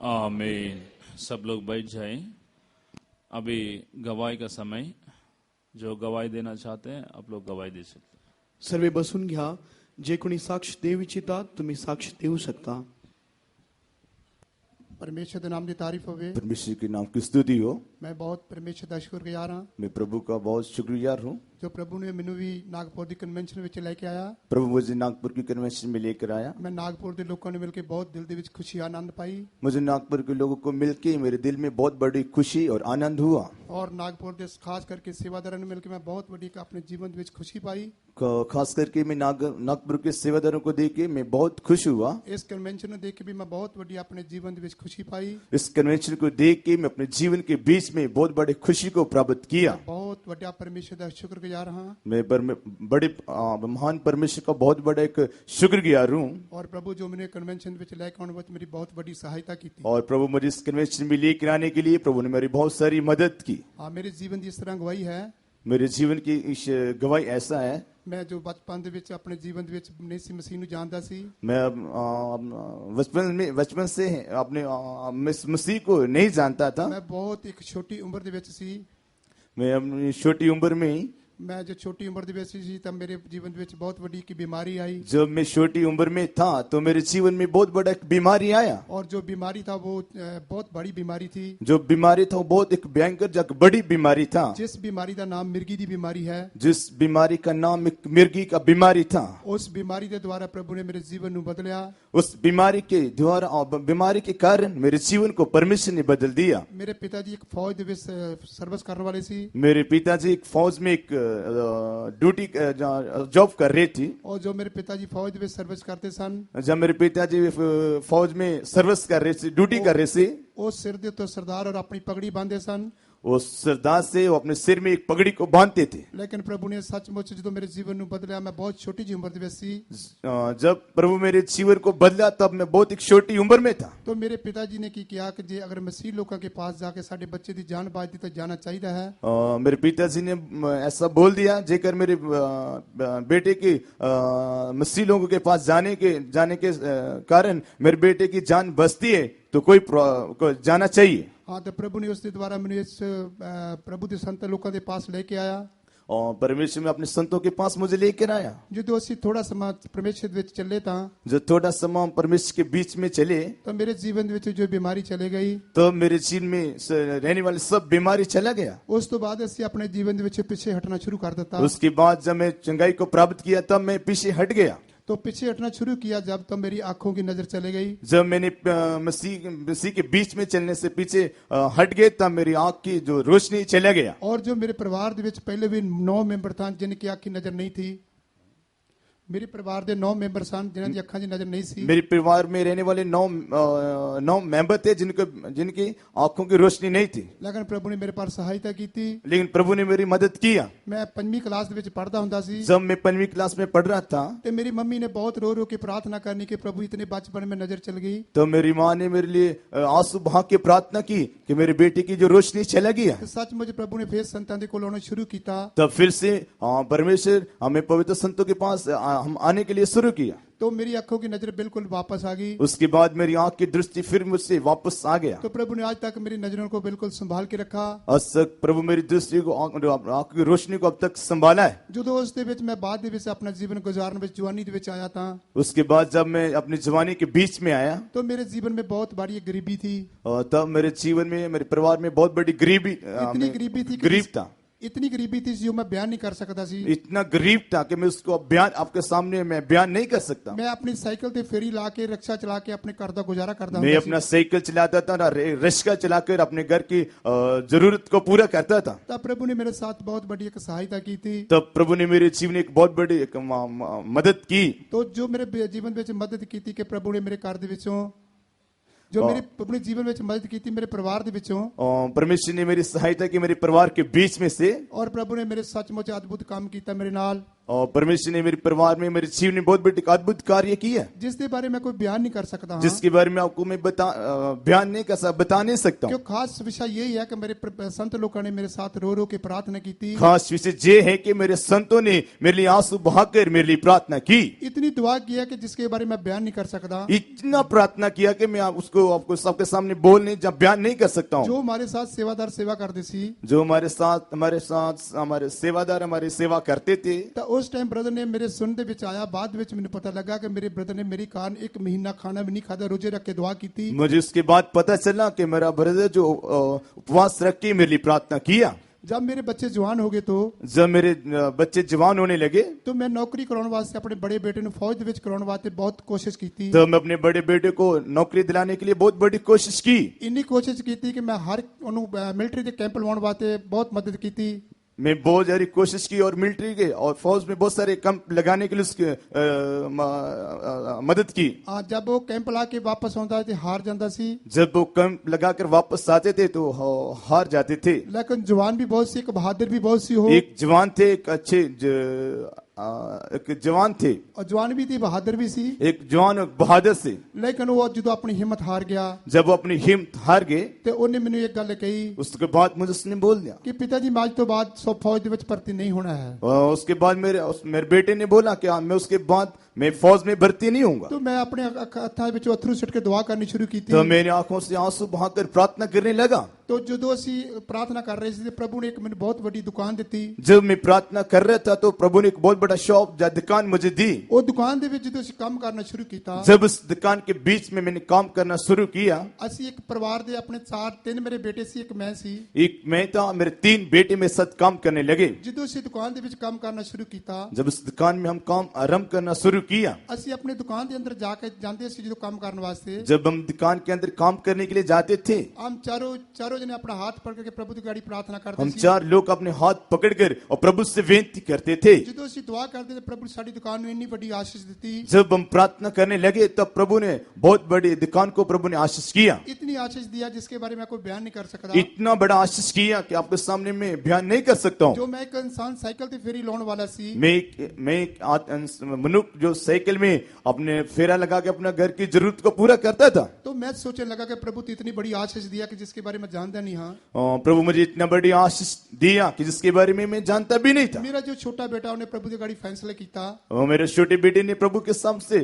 आमीन। सब लोग बैठ जाएं। अभी गवाही का समय, जो गवाही देना चाहते हैं आप लोग गवाही दे सकते हैं। सर्वे बसून घ्या. जे कोणी साक्ष देऊ इच्छितात तुम्ही साक्ष देऊ शकता. परमेश्वर के नाम की तारीफ होवे। परमेश्वर के नाम की स्तुति हो। मैं बहुत परमेश्वर का शुक्रगुजार हाँ। मैं प्रभु का बहुत शुक्रगुजार हूँ जो प्रभु ने मैनू भी नागपुर की कन्वेंशन विच लेके आया। प्रभु मुझे नागपुर की कन्वेंशन में लेकर आया। मैं नागपुर के लोगों ने मिलकर बहुत दिल दे विच खुशी आनंद पाई। मुझे नागपुर के लोगों को मिलके मेरे दिल में बहुत बड़ी खुशी और आनंद हुआ। और नागपुर के खास करके सेवादारों ने मिलकर मैं बहुत बड़ी अपने जीवन विच खुशी पाई। खास करके मैं नागपुर के सेवादारों को देख के मैं बहुत खुश हुआ। इस कन्वेंशन को देख के भी मैं बहुत बड़ी अपने जीवन विच खुशी पाई। इस कन्वेंशन को देख के मैं अपने जीवन के बीच में बहुत बड़ी खुशी को प्राप्त किया। बहुत बड़ा परमेश्वर का शुक्रगुजार हाँ। मैं बड़े महान परमेश्वर का बहुत बड़ा एक शुक्रगुजार हूँ। और प्रभु जो मैंने कन्वेंशन विच लेकर आने में मेरी बहुत बड़ी सहायता की थी। और प्रभु मुझे इस कन्वेंशन में लेकर आने के लिए प्रभु ने मेरी बहुत सारी मदद की। हाँ, मेरे जीवन की इस तरह गवाही है। मेरे जीवन की इस गवाही ऐसा है। मैं जो बचपन दे विच अपने जीवन विच नहीं सी मसीह नूं जानदा सी। मैं बचपन से अपने मसीह को नहीं जानता था। मैं बहुत एक छोटी उम्र दे विच सी। मैं अपनी छोटी उम्र में ही मैं जो छोटी उम्र दे विच सी तब मेरे जीवन विच बहुत बड़ी की बीमारी आई। जब मैं छोटी उम्र में था तो मेरे जीवन में बहुत बड़ा एक बीमारी आया। और जो बीमारी था वो बहुत बड़ी बीमारी थी। जो बीमारी था वो बहुत एक भयंकर बड़ी बीमारी था। जिस बीमारी का नाम मिर्गी दी बीमारी है। जिस बीमारी का नाम एक मिर्गी का बीमारी था। उस बीमारी के द्वारा प्रभु ने मेरे जीवन नूं बदलिया। उस बीमारी के द्वारा बीमारी के कारण मेरे जीवन को परमेश्वर ने बदल दिया। मेरे पिताजी एक फौज दे विच सर्विस करने वाले सी। मेरे पिताजी एक फौज में एक ड्यूटी जॉब कर रही थी। और जो मेरे पिताजी फौज में सर्विस करते सन। जब मेरे पिताजी फौज में सर्विस कर रहे थे, ड्यूटी कर रहे थे, वो सिर दे तो सरदार और अपनी पगड़ी बांधे सन। वो सरदार से वो अपने सिर में एक पगड़ी को बांधते थे। लेकिन प्रभु ने सचमुच जो मेरे जीवन में बदला, मैं बहुत छोटी जी उम्र में सी। जब प्रभु मेरे जीवन को बदला तब मैं बहुत एक छोटी उम्र में था। तो मेरे पिताजी ने की किया कि अगर मसीह लोगों के पास जाके साडे बच्चे की जान बाज दी तो जाना चाहिए है। मेरे पिताजी ने ऐसा बोल दिया, जेकर मेरे बेटे की मसीह लोगों के पास जाने के कारण मेरे बेटे की जान बचती है तो कोई जाना चाहिए। हाँ, तो प्रभु ने उसके द्वारा मैंने इस प्रभु के संत लोगों के पास लेके आया। और परमेश्वर में अपने संतों के पास मुझे लेकर आया। जो दोस्ती थोड़ा समय परमेश्वर विच चले था। जो थोड़ा समय परमेश्वर के बीच में चले तो मेरे जीवन विच जो बीमारी चले गई। तो मेरे जीवन में रहने वाली सब बीमारी चला गया। उस तो बाद ऐसे अपने जीवन विच पीछे हटना शुरू कर देता। उसके बाद जब मैं चंगाई को प्राप्त किया तब मैं पीछे हट गया। तो पीछे हटना शुरू किया जब तो मेरी आंखों की नजर चले गई। जब मैंने मसीह के बीच में चलने से पीछे हट गए तब मेरी आंख की जो रोशनी चला गया। और जो मेरे परिवार दे विच पहले भी 9 मेंबर थे जिनकी आंख की नजर नहीं थी। मेरे परिवार दे 9 मेंबर सन जिन्हां दी अखां दी नजर नहीं सी। मेरे परिवार में रहने वाले 9 मेंबर थे जिनकी आंखों की रोशनी नहीं थी। लेकिन प्रभु ने मेरे पर सहायता की थी। लेकिन प्रभु ने मेरी मदद किया। मैं 5वीं क्लास दे विच पढ़दा हुंदा सी। जब मैं 5वीं क्लास में पढ़ रहा था तो मेरी मम्मी ने बहुत रो रो के प्रार्थना करनी कि प्रभु इतने बचपन में नजर चल गई। तो मेरी माँ ने मेरे लिए आंसू बहा के प्रार्थना की कि मेरे बेटे की जो रोशनी चला गया। तो सच मुझे प्रभु ने फिर संतान दे कोल आना शुरू किया। तब फिर से परमेश्वर हमें पवित्र संतों के पास हम आने के लिए शुरू किया। तो मेरी आंखों की नजर बिल्कुल वापस आ गई। उसके बाद मेरी आंख की दृष्टि फिर मुझसे वापस आ गया। तो प्रभु ने आज तक मेरी नजरों को बिल्कुल संभाल के रखा। आज तक प्रभु मेरी दृष्टि को आंख की रोशनी को अब तक संभाला है। जो दोस्त दे विच मैं बाद दे विच अपना जीवन गुजारन विच जवानी दे विच आया था। उसके बाद जब मैं अपनी जवानी के बीच में आया तो मेरे जीवन में बहुत बड़ी गरीबी थी। तब मेरे जीवन में मेरे परिवार में बहुत बड़ी गरीबी इतनी गरीबी थी, गरीब था। इतनी गरीबी थी जो मैं बयान नहीं कर सकता सी। इतना गरीब था कि मैं उसको बयान आपके सामने मैं बयान नहीं कर सकता। मैं अपनी साइकिल पे फेरी ला के रिक्शा चला के अपने घर का गुजारा करता मैं अपना साइकिल चलाता था ना रिक्शा चलाकर अपने घर की जरूरत को पूरा करता था। तब प्रभु ने मेरे साथ बहुत बड़ी एक सहायता की थी। तब प्रभु ने मेरे जीवन एक बहुत बड़ी एक मदद की। तो जो मेरे जीवन में मदद की थी कि प्रभु ने मेरे घर दे विचों जो मेरे अपने जीवन में मदद की थी मेरे परिवार दे विचों। परमेश्वर ने मेरी सहायता की मेरे परिवार के बीच में से। और प्रभु ने मेरे सचमुच अद्भुत काम किया मेरे नाल। और परमेश्वर ने मेरे परिवार में, मेरे जीवन में बहुत बड़ी अद्भुत कार्य किया, जिस दे बारे में कोई बयान नहीं कर सकता। जिसके बारे में आपको मैं बयान नहीं कर सकता, बता नहीं सकता क्यों हूँ। खास विषय यही है कि मेरे संत लोगों ने मेरे साथ रो रो के प्रार्थना की थी। खास विषय ये है कि मेरे संतों ने मेरे लिए आंसू बहाकर मेरे लिए प्रार्थना की, इतनी दुआ किया कि जिसके बारे में बयान नहीं कर सकता। इतना प्रार्थना किया कि मैं उसको आपको सबके सामने बोल नहीं, जब बयान नहीं कर सकता हूँ। जो हमारे साथ सेवादार सेवा करते सी, जो हमारे सेवादार हमारी सेवा करते थे, तो उस टाइम ब्रदर ने मेरे सुनते विच आया। बाद विच मैंने पता लगा कि मेरे ब्रदर ने मेरी कारण 1 महीना खाना भी नहीं खाता, रोजे रख के दुआ की थी। मुझे उसके बाद पता चला कि मेरा ब्रदर जो उपवास रख के मेरे लिए प्रार्थना किया। जब मेरे बच्चे जवान हो गए तो जब मेरे बच्चे जवान होने लगे तो मैं नौकरी कराने वास्ते अपने बड़े बेटे ने फौज दे विच कराने वास्ते बहुत कोशिश की थी। तो मैं अपने बड़े बेटे को नौकरी दिलाने के लिए बहुत बड़ी कोशिश की। इन्नी कोशिश की थी कि मैं हर मिलिट्री के कैंप लवाने वास्ते बहुत मदद की थी। मैं बहुत सारी कोशिश की और मिलिट्री के और फौज में बहुत सारे कैंप लगाने के लिए उसकी मदद की। जब वो कैंप ला के वापस आता थे हार जाता सी। जब वो कैंप लगाकर वापस आते थे तो हार जाते थे। लेकिन जवान भी बहुत सी, एक बहादुर भी बहुत सी हो। एक जवान थे, एक अच्छे एक जवान थे, और जवान भी थी, बहादुर भी सी। एक जवान और बहादुर से। लेकिन वो जो अपनी हिम्मत हार गया, जब वो अपनी हिम्मत हार गए तो उन्हें मैंने एक गल कही उसके बाद मुझे उसने बोल दिया कि पिताजी मैं आज तो बाद सब फौज दे विच भर्ती नहीं होना है। और उसके बाद मेरे बेटे ने बोला कि मैं उसके बाद मैं फौज में भर्ती नहीं होऊंगा। तो मैं अपने हत्था विच अथरू सुट के दुआ करनी शुरू की थी। तो मेरी आंखों से आंसू बहाकर प्रार्थना करने लगा। तो जो असी प्रार्थना कर रहे थे, प्रभु ने एक मैंने बहुत बड़ी दुकान दी। जब मैं प्रार्थना कर रहा था तो प्रभु ने एक बहुत बड़ा शॉप या दुकान मुझे दी। वो दुकान दे विच जो असी काम करना शुरू किया, जब उस दुकान के बीच में मैंने काम करना शुरू किया, असी एक परिवार दे अपने 3 मेरे बेटे सी, एक मैं सी। एक मैं था, मेरे 3 बेटे मेरे साथ काम करने लगे। जो असी दुकान दे विच काम करना शुरू किया, जब उस दुकान में हम काम आरंभ करना शुरू किया, असी अपने दुकान के अंदर जाके जानते सी जो काम करने वास्ते। जब हम दुकान के अंदर काम करने के लिए जाते थे, हम चारों जने अपना हाथ पकड़ के प्रभु की गाड़ी प्रार्थना करते हम सी। 4 लोग अपने हाथ पकड़कर और प्रभु से विनती करते थे। जो असी दुआ करते थे, प्रभु साड़ी दुकान में इतनी बड़ी आशीष दी। जब हम प्रार्थना करने लगे तब प्रभु ने बहुत बड़ी दुकान को प्रभु ने आशीष किया। इतनी आशीष दिया जिसके बारे में कोई बयान नहीं कर सकता। इतना बड़ा आशीष किया कि आपके सामने में बयान नहीं कर सकता हूँ। जो मैं एक इंसान साइकिल से फेरी लौन वाला सी, मैं एक मनुष्य जो साइकिल में अपने फेरा लगा के अपना घर की जरूरत को पूरा करता था। तो मैं सोचने लगा कि प्रभु तो इतनी बड़ी आशीष दिया कि जिसके बारे में जानता नहीं। हाँ, प्रभु मुझे इतना बड़ी आशीष दिया कि जिसके बारे में मैं जानता भी नहीं था। मेरा जो छोटा बेटा उन्हें प्रभु की गाड़ी फैसला किया। मेरे छोटे बेटे ने प्रभु के सामने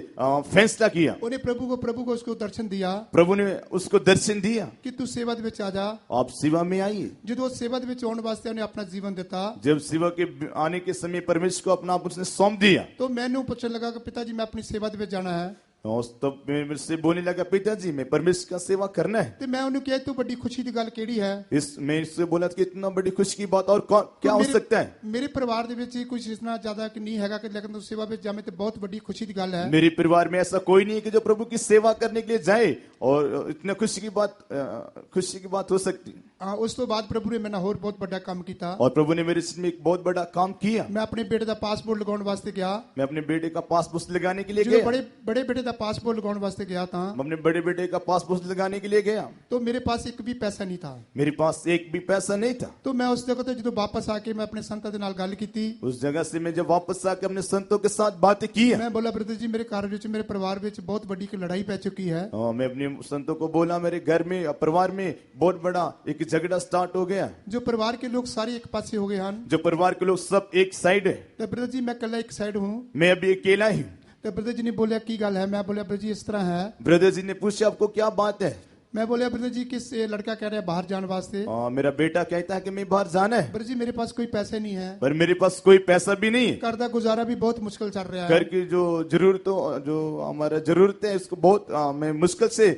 फैसला किया। उन्हें प्रभु को उसको दर्शन दिया। प्रभु ने उसको दर्शन दिया कि तू सेवा दे विच आ जा। आप सेवा में आइए। जो सेवा दे विच आने वास्ते उन्हें अपना जीवन देता। जब सेवा के आने के समय परमेश्वर को अपना आप उसने सौंप दिया, तो मैंने पूछने लगा कि पिताजी मैं अपनी सेवा दे विच जाना है। तब मैं मेरे से बोलने लगा, पिताजी मैं परमेश्वर का सेवा करना है। तो मैं उन्हें कहा तू बड़ी खुशी की गल केड़ी है। मैं इससे बोला कि इतना बड़ी खुशी की बात और क्या हो सकता है। मेरे परिवार दे विच कुछ इतना ज्यादा कि नहीं हैगा कि लेकिन तू सेवा विच जावे तो बहुत बड़ी खुशी की गल है। मेरे परिवार में ऐसा कोई नहीं है कि जो प्रभु की सेवा करने के लिए जाए और इतना खुशी की बात हो सकती। उस तो बाद प्रभु ने मैंने और बहुत बड़ा काम किया। और प्रभु ने मेरे में एक बहुत बड़ा काम किया। मैं अपने बेटे का पासपोर्ट लगाने वास्ते गया। मैं अपने बेटे का पासपोर्ट लगाने के लिए गया। बड़े बेटे का पासपोर्ट लगाने वास्ते गया था। मैं अपने बड़े बेटे का पासपोर्ट लगाने के लिए गया। तो मेरे पास एक भी पैसा नहीं था। मेरे पास एक भी पैसा नहीं था। तो मैं उस जगह जो वापस आके मैं अपने संतों के नाल गल की थी। उस जगह से मैं जब वापस आके अपने संतों के साथ बातें की, मैं बोला ब्रदर जी मेरे घर विच मेरे परिवार विच बहुत बड़ी लड़ाई पै चुकी है। मैं अपने संतों को बोला मेरे घर में परिवार में बहुत बड़ा एक झगड़ा स्टार्ट हो गया। जो परिवार के लोग सारे एक पासे हो गए हैं। जो परिवार के लोग सब एक साइड है। तो ब्रदर जी मैं कल एक साइड हूँ। मैं अभी अकेला ही। तो ब्रदर जी ने बोला की गल है। मैं बोला ब्रदर जी इस तरह है। ब्रदर जी ने पूछा आपको क्या बात है। मैं बोला ब्रदर जी किस लड़का कह रहा है बाहर जाने वास्ते। मेरा बेटा कहता है कि मैं बाहर जाना है। ब्रदर जी मेरे पास कोई पैसे नहीं है। पर मेरे पास कोई पैसा भी नहीं है। घर का गुजारा भी बहुत मुश्किल चल रहा है। घर की जो हमारा जरूरत है इसको बहुत मैं मुश्किल से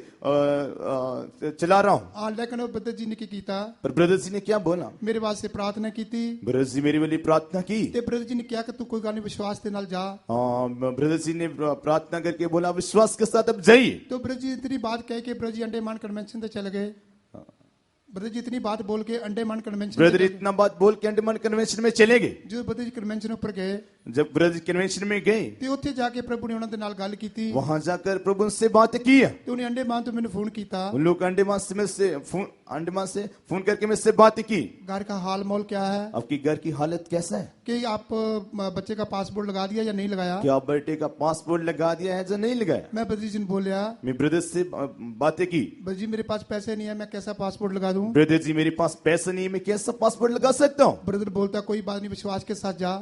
चला रहा हूँ। लेकिन ब्रदर जी ने की कीता। पर ब्रदर जी ने क्या बोला, मेरे वास्ते प्रार्थना की थी। ब्रदर जी मेरे लिए प्रार्थना की। ब्रदर जी ने क्या कि तू कोई गाने विश्वास के नाल जा। ब्रदर जी ने प्रार्थना करके बोला विश्वास के साथ अब जाइए। तो ब्रदर जी इतनी बात कह के ब्रदर जी अंडमान कन्वेंशन से चले गए। ब्रदर जी इतनी बात बोल के अंडमान कन्वेंशन ब्रदर इतना बात बोल के अंडमान कन्वेंशन में चले गए। जो ब्रदर जी कन्वेंशन ऊपर गए जब ब्रदर कन्वेंशन में गए ਤੇ ਉੱਥੇ ਜਾ ਕੇ ਪ੍ਰਭੂ ਨੇ ਉਹਨਾਂ ਦੇ ਨਾਲ ਗੱਲ ਕੀਤੀ वहां जाकर प्रभु उनसे बात की ਤੇ ਉਹਨੇ ਅੰਡੇਮਾਨ ਤੋਂ ਮੈਨੂੰ ਫੋਨ ਕੀਤਾ उन लोग अंडमान से फोन करके मुझसे बात की घर का हाल मोल क्या है आपकी घर की हालत कैसा है कि आप बच्चे का पासपोर्ट लगा दिया या नहीं लगाया क्या आप बेटे का पासपोर्ट लगा दिया है या नहीं लगाया मैं बद्री जी ने बोलिया मैं ब्रदर से बातें की बद्री जी मेरे पास पैसे नहीं है मैं कैसा पासपोर्ट लगा दूं ब्रदर जी मेरे पास पैसा नहीं है मैं कैसा पासपोर्ट लगा सकता हूँ ब्रदर बोलता कोई बात नहीं विश्वास के साथ जा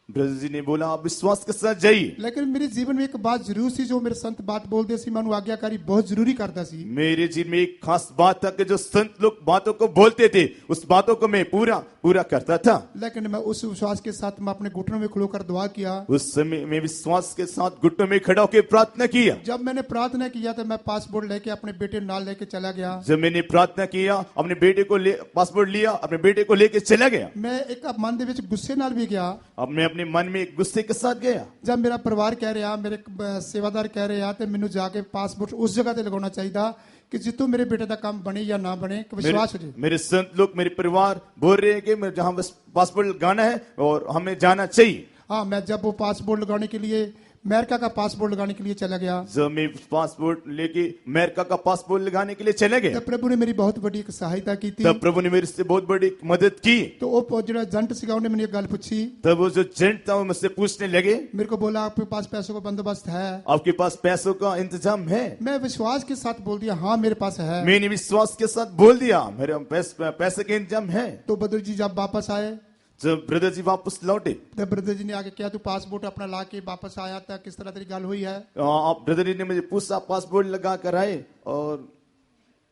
ब्रदर जी ने बोला आप विश्वास के साथ जाइए लेकिन मेरे जीवन में एक बात जरूर सी जो मेरे संत बात बोलते सी मैं उन्हें आज्ञाकारी बहुत जरूरी करता सी मेरे जीवन में एक खास बात था कि जो संत लोग बातों को बोलते थे उस बातों को मैं पूरा करता था लेकिन मैं उस विश्वास के साथ मैं अपने घुटनों में खड़ोकर दुआ किया उस समय मैं विश्वास के साथ घुटनों में खड़ा होकर प्रार्थना किया जब मैंने प्रार्थना किया तो मैं पासपोर्ट लेके अपने बेटे नाल लेके चला गया जब मैंने प्रार्थना किया अपने बेटे को पासपोर्ट लिया अपने बेटे को लेके चला गया मैं एक मन दे विच गुस्से नाल भी गया अब मैं अपने मन में गुस्से के साथ गया जब मेरा परिवार कह रहा मेरे सेवादार कह रहे तो मैनू जाके पासपोर्ट उस जगह ते लगाना चाहिए कि जितों मेरे बेटे का काम बने या ना बने कि विश्वास हो जाए मेरे संत लोग मेरे परिवार बोल रहे हैं कि मैं जहां बस पासपोर्ट लगाना है और हमें जाना चाहिए हाँ मैं जब वो पासपोर्ट लगाने के लिए अमेरिका का पासपोर्ट लगाने के लिए चला गया जब मैं पासपोर्ट लेके अमेरिका का पासपोर्ट लगाने के लिए चले गए तब प्रभु ने मेरी बहुत बड़ी एक सहायता की थी तब प्रभु ने मेरे से बहुत बड़ी मदद की तो वो जो एजेंट सीगा उन्हें मैंने एक गल पूछी तब वो जो एजेंट था वो मुझसे पूछने लगे मेरे को बोला आपके पास पैसों का बंदोबस्त है आपके पास पैसों का इंतजाम है मैं विश्वास के साथ बोल दिया हाँ मेरे पास है मैंने विश्वास के साथ बोल दिया मेरे पैसे का इंतजाम है तो बद्र जी जब वापस आए जब ब्रदर जी वापस लौटे तब ब्रदर जी ने आके क्या तू पासपोर्ट अपना ला के वापस आया था किस तरह तेरी गल हुई है आप ब्रदर जी ने मुझे पूछा पासपोर्ट लगा कर आए और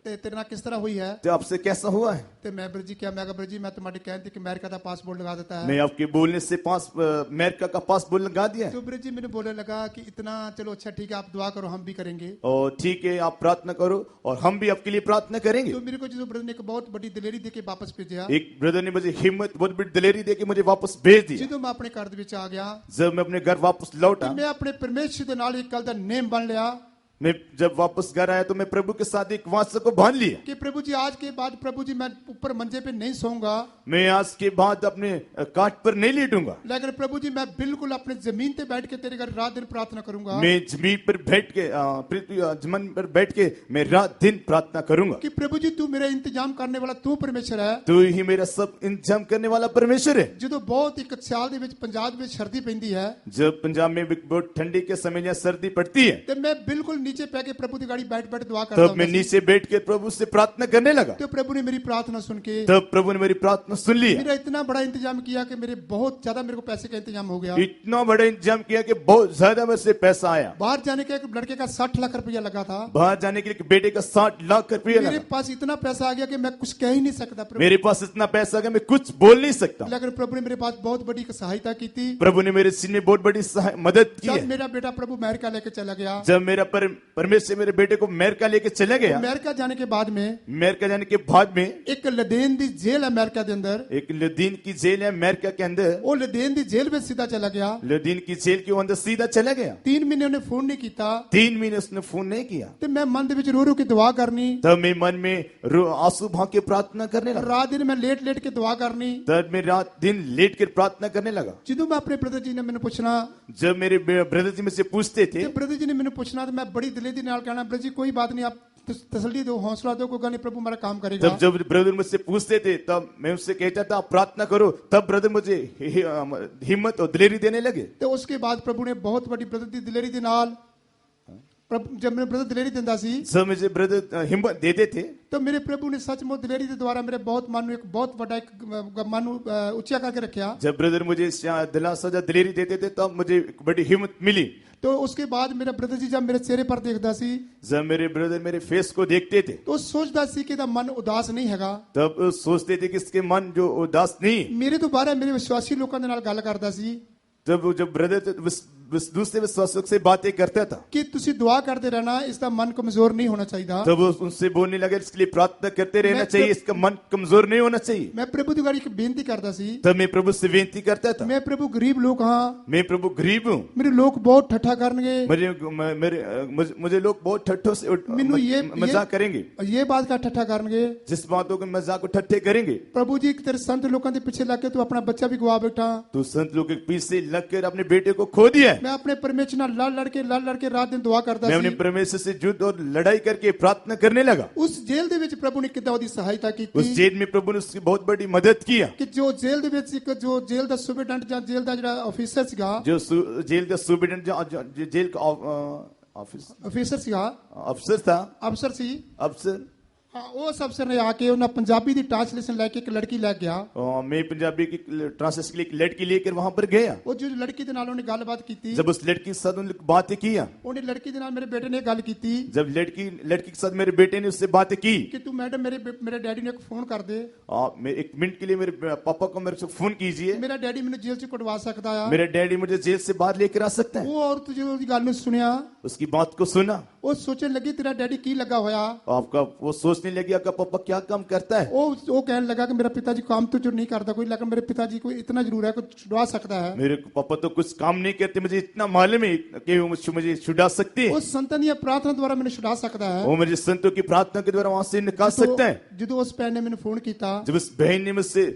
तेरे नाल किस तरह हुई है तो आपसे कैसा हुआ है तो मैं ब्रदर जी क्या मैं ब्रदर जी मैं तुम्हारे कहते कि अमेरिका का पासपोर्ट लगा देता है मैं आपके बोलने से अमेरिका का पासपोर्ट लगा दिया तो ब्रदर जी मैंने बोलने लगा कि इतना चलो अच्छा ठीक है आप दुआ करो हम भी करेंगे और ठीक है आप प्रार्थना करो और हम भी आपके लिए प्रार्थना करेंगे तो मेरे को जो ब्रदर ने एक बहुत बड़ी दिलेरी देके वापस भेजा एक ब्रदर ने मुझे हिम्मत बहुत बड़ी दिलेरी दे के मुझे वापस भेज दिया जो मैं अपने घर ਦੇ ਵਿੱਚ ਆ ਗਿਆ जब मैं अपने घर वापस लौटा मैं अपने परमेश्वर ਦੇ ਨਾਲ ਇੱਕ ਗੱਲ ਦਾ ਨੇਮ ਬਣ ਲਿਆ मैं जब वापस घर आया तो मैं प्रभु के साथ एक वाचा को बांध लिया कि प्रभु जी आज के बाद प्रभु जी मैं ऊपर मंजे पे नहीं सोऊंगा मैं आज के बाद अपने काट पर नहीं लेटूंगा लेकिन प्रभु जी मैं बिल्कुल अपने जमीन पे बैठ के तेरे घर रात दिन प्रार्थना करूंगा मैं जमीन पर बैठ के पृथ्वी जमीन पर बैठ के मैं रात दिन प्रार्थना करूंगा कि प्रभु जी तू मेरा इंतजाम करने वाला तू परमेश्वर है तू ही मेरा सब इंतजाम करने वाला परमेश्वर है जो बहुत एक साल ਦੇ ਵਿੱਚ पंजाब में सर्दी पैंदी है जब पंजाब में बहुत ठंडी के समय में सर्दी पड़ती है तो मैं बिल्कुल नीचे पै के प्रभु की गाड़ी बैठ बैठ दुआ करता तब मैं नीचे बैठ के प्रभु से प्रार्थना करने लगा तो प्रभु ने मेरी प्रार्थना सुन के तब प्रभु ने मेरी प्रार्थना सुन ली मेरा इतना बड़ा इंतजाम किया कि मेरे बहुत ज्यादा मेरे को पैसे का इंतजाम हो गया इतना बड़ा इंतजाम किया कि बहुत ज्यादा मेरे से पैसा आया बाहर जाने का एक लड़के का 60 लाख रुपया लगा था बाहर जाने के लिए बेटे का 60 लाख रुपया मेरे लगा पास इतना पैसा आ गया कि मैं कुछ कह ही नहीं सकता प्रभु मेरे पास इतना पैसा कि मैं कुछ बोल नहीं सकता लेकिन प्रभु ने मेरे पास बहुत बड़ी सहायता की थी प्रभु ने मेरे सीने में बहुत बड़ी मदद की जब है मेरा बेटा प्रभु अमेरिका लेके चला गया जब मेरा परमेश्वर मेरे बेटे को अमेरिका लेके चले गया अमेरिका जाने के बाद में अमेरिका जाने के बाद में एक लदेन दी जेल है अमेरिका के अंदर एक लदीन की जेल है अमेरिका के अंदर वो लदेन दी जेल में सीधा चला गया लदीन की जेल के अंदर सीधा चला गया 3 महीने उन्हें फोन नहीं किया 3 महीने उसने फोन नहीं किया तो मैं मन दे विच रो रो के दुआ करनी तब मैं मन में आंसू भाग के प्रार्थना करने लगा रात दिन मैं लेट लेट के दुआ करनी तब मैं रात दिन लेट कर प्रार्थना करने लगा ਜਦੋਂ मैं अपने ब्रदर जी ने मैंने पूछना जब मेरे ब्रदर जी मुझसे पूछते थे तो ब्रदर जी ने मैंने पूछना तो मैं बड़ी दिले दी नाल कहना ब्रदर जी कोई बात नहीं आप तसल्ली दो हौसला दो कोई नहीं प्रभु हमारा काम करेगा तब जब ब्रदर मुझसे पूछते थे तब मैं उससे कहता था प्रार्थना करो तब ब्रदर मुझे हिम्मत और दिलेरी देने लगे तो उसके बाद प्रभु ने बहुत बड़ी ब्रदर दी दिलेरी दे नाल जब मेरे ब्रदर दिलेरी दिंदा सी जब मुझे ब्रदर हिम्मत देते थे तो मेरे प्रभु ने सचमुच दिलेरी के द्वारा मेरे बहुत मन एक बहुत बड़ा एक मन ऊंचा करके रखा जब ब्रदर मुझे दिलासा दिलेरी देते थे तब मुझे एक बड़ी हिम्मत मिली तो उसके बाद मेरा ब्रदर जी जब मेरे चेहरे पर देखता सी जब मेरे ब्रदर मेरे फेस को देखते थे तो सोचता सी कि मन उदास नहीं हैगा तब सोचते थे कि इसके मन जो उदास नहीं मेरे दोबारा मेरे विश्वासी लोगों के नाल गल करता सी जब ब्रदर दूसरे विश्वासियों से बातें करता था। कि ਤੁਸੀਂ दुआ करते रहना, इसका मन कमजोर नहीं होना चाहिए। तब वो उनसे बोलने लगे इसके लिए प्रार्थना करते रहना मैं चाहिए, इसका मन कमजोर नहीं होना चाहिए। मैं प्रभु ਦੀ ਗਾੜੀ ਇੱਕ ਬੇਨਤੀ ਕਰਦਾ ਸੀ। तब मैं प्रभु से विनती करता था, मैं प्रभु गरीब लोग हाँ, मैं प्रभु गरीब हूँ, मेरे लोग बहुत ठट्ठा करनगे, मुझे लोग बहुत ठट्ठों से मैनू मजाक करेंगे, ये बात का ठट्ठा करनगे। जिस बातों के मजाक को ठट्ठे करेंगे। प्रभु जी तेरे संत लोगों के पीछे लग के तू अपना बच्चा भी गवा बैठा। तू संत लोगों के पीछे लग कर अपने बेटे को खो दिया है। मैं अपने परमेश्वर नाल लड़ लड़ के रात दिन दुआ करता मैं अपने सी। परमेश्वर से युद्ध और लड़ाई करके प्रार्थना करने लगा। उस जेल दे विच प्रभु ने कितना ओदी सहायता की उस जेल में प्रभु ने उसकी बहुत बड़ी मदद किया। कि जो जेल दे विच एक जो जेल दा सुपरडेंट या जेल दा ਜਿਹੜਾ ऑफिसर ਸੀਗਾ, जो जेल का सुपरिटेंडेंट जेल का ऑफिसर सीगा, अफसर था, अफसर सी। अफसर हाँ, उस अफसर ने आके उन्हें पंजाबी दी ट्रांसलेशन लेके एक लड़की ले गया। मैं पंजाबी की ट्रांसलेशन के लिए एक लड़की लेकर वहां पर गया। वो जो लड़की दे नाल उन्हें गलबात की थी, जब उस लड़की के साथ उन्होंने बातें किया, उन्हें लड़की दे नाल मेरे बेटे ने गल की थी जब लड़की के साथ मेरे बेटे ने उससे बातें की कि तू मैडम मेरे डैडी ने एक फोन कर दे, मैं 1 मिनट के लिए मेरे पापा को मेरे से फोन कीजिए, मेरा डैडी मैंने जेल से कटवा सकता है। मेरा डैडी मुझे जेल से बाहर लेकर आ सकता है। वो औरत जो उसकी गल सुनिया, उसकी बात को सुना, वो सोचने लगी तेरा डैडी की लगा होया। आपका वो सोचने लगी आपका पापा क्या काम करता है। वो कहने लगा कि मेरा पिताजी काम तो जो नहीं करता कोई, लेकिन मेरे पिताजी को इतना जरूर है कि छुड़वा सकता है। मेरे पापा तो कुछ काम नहीं करते, मुझे इतना मालूम है कि वो मुझे छुड़ा सकते हैं। उस संतानीय प्रार्थना द्वारा मैंने छुड़ा सकता है। वो मुझे संतों की प्रार्थना के द्वारा वहां से निकाल सकता है। जो उस बहन ने मैंने फोन किया, जब उस बहन ने मुझसे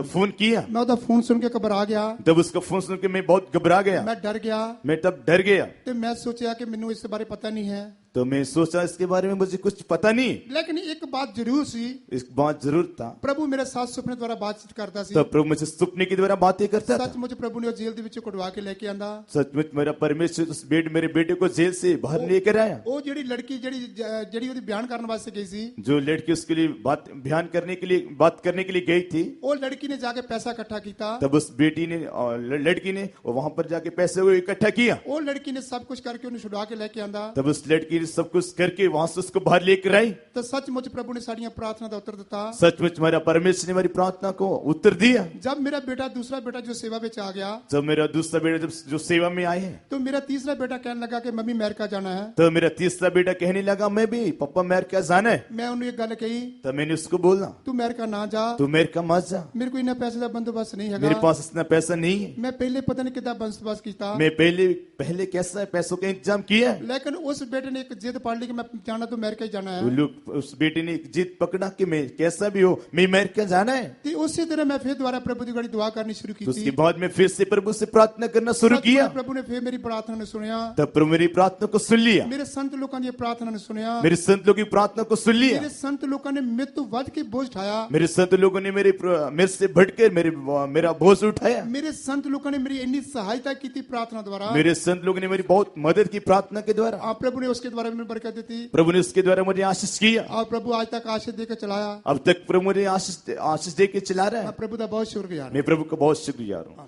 फोन किया, मैं उसका फोन सुन के घबरा गया। तब उसका फोन सुन के मैं बहुत घबरा गया, मैं डर गया। मैं तब डर गया। तो मैं सोचा कि मैनू इस बारे पता नहीं है, तो मैं सोचा इसके बारे में मुझे कुछ पता नहीं, लेकिन एक बात जरूर सी, इस बात जरूर था। प्रभु मेरे साथ सुपने द्वारा बातचीत करता सी। तब प्रभु मुझे सपने के द्वारा बातें करता था। सच मुझे प्रभु ने जेल दे विचों कढवा के लेके आंदा। सचमुच मेरा परमेश्वर उस मेरे बेटे को जेल से बाहर लेकर आया। वो जेडी लड़की जेडी ओदी बयान करने वास्ते गई सी, जो लड़की उसके लिए बात करने के लिए गई थी, वो लड़की ने जाके पैसा इकट्ठा किया। तब उस बेटी ने और लड़की ने वहां पर जाके पैसे को इकट्ठा किया। वो लड़की ने सब कुछ करके उन्हें छुड़वा के लेके आंदा। तब उस लड़की ने सब कुछ करके वहां से उसको बाहर लेकर आई। तो सचमुच प्रभु ने साड़ियां प्रार्थना का उत्तर दिता। सचमुच मेरा परमेश्वर ने मेरी प्रार्थना को उत्तर दिया। जब मेरा बेटा दूसरा बेटा जो सेवा में आ गया, जब मेरा दूसरा बेटा जो सेवा में आए हैं, तो मेरा तीसरा बेटा कहने लगा कि मम्मी अमेरिका जाना है। तो मेरा तीसरा बेटा कहने लगा मैं भी पापा अमेरिका जाना है। मैं उन्हें एक गल कही, तब मैंने उसको बोला तू अमेरिका ना जा, तू अमेरिका मत जा, मेरे को इतना पैसे का बंदोबस्त नहीं है। मेरे पास इतना पैसा नहीं है। मैं पहले पता नहीं कितना बंदोबस्त किया, मैं पहले कैसा पैसों का इंतजाम किया, लेकिन उस बेटे ने एक जिद पड़ ली कि मैं जाना तो अमेरिका ही जाना है। उस बेटे ने एक जिद पकड़ा कि मैं कैसा भी हो मैं अमेरिका जाना है। तो उसी तरह मैं फिर दोबारा प्रभु की गड़ी दुआ करनी शुरू की तो उसके थी। बाद में फिर से प्रभु से प्रार्थना करना शुरू किया। प्रभु ने फिर मेरी प्रार्थना ने सुनिया, तब प्रभु मेरी प्रार्थना को सुन लिया, मेरे संत लोगों की प्रार्थना ने सुनिया, मेरे संत लोगों की प्रार्थना को सुन लिया। मेरे संत लोगों ने मृत्यु वध के बोझ उठाया, मेरे संत लोगों ने मेरे से बढ़कर मेरा बोझ उठाया। मेरे संत लोगों ने मेरी इतनी सहायता की थी प्रार्थना द्वारा। मेरे संत लोगों ने मेरी बहुत मदद की प्रार्थना के द्वारा। आप प्रभु ने उसके द्वारा में बरकत दी, प्रभु ने उसके द्वारा मुझे आशीष किया। और प्रभु आज तक आशीष देकर चलाया। अब तक प्रभु मुझे आशीष दे के चला रहा है। मैं प्रभु का बहुत शुक्रिया। मैं प्रभु का बहुत शुक्रिया हूँ।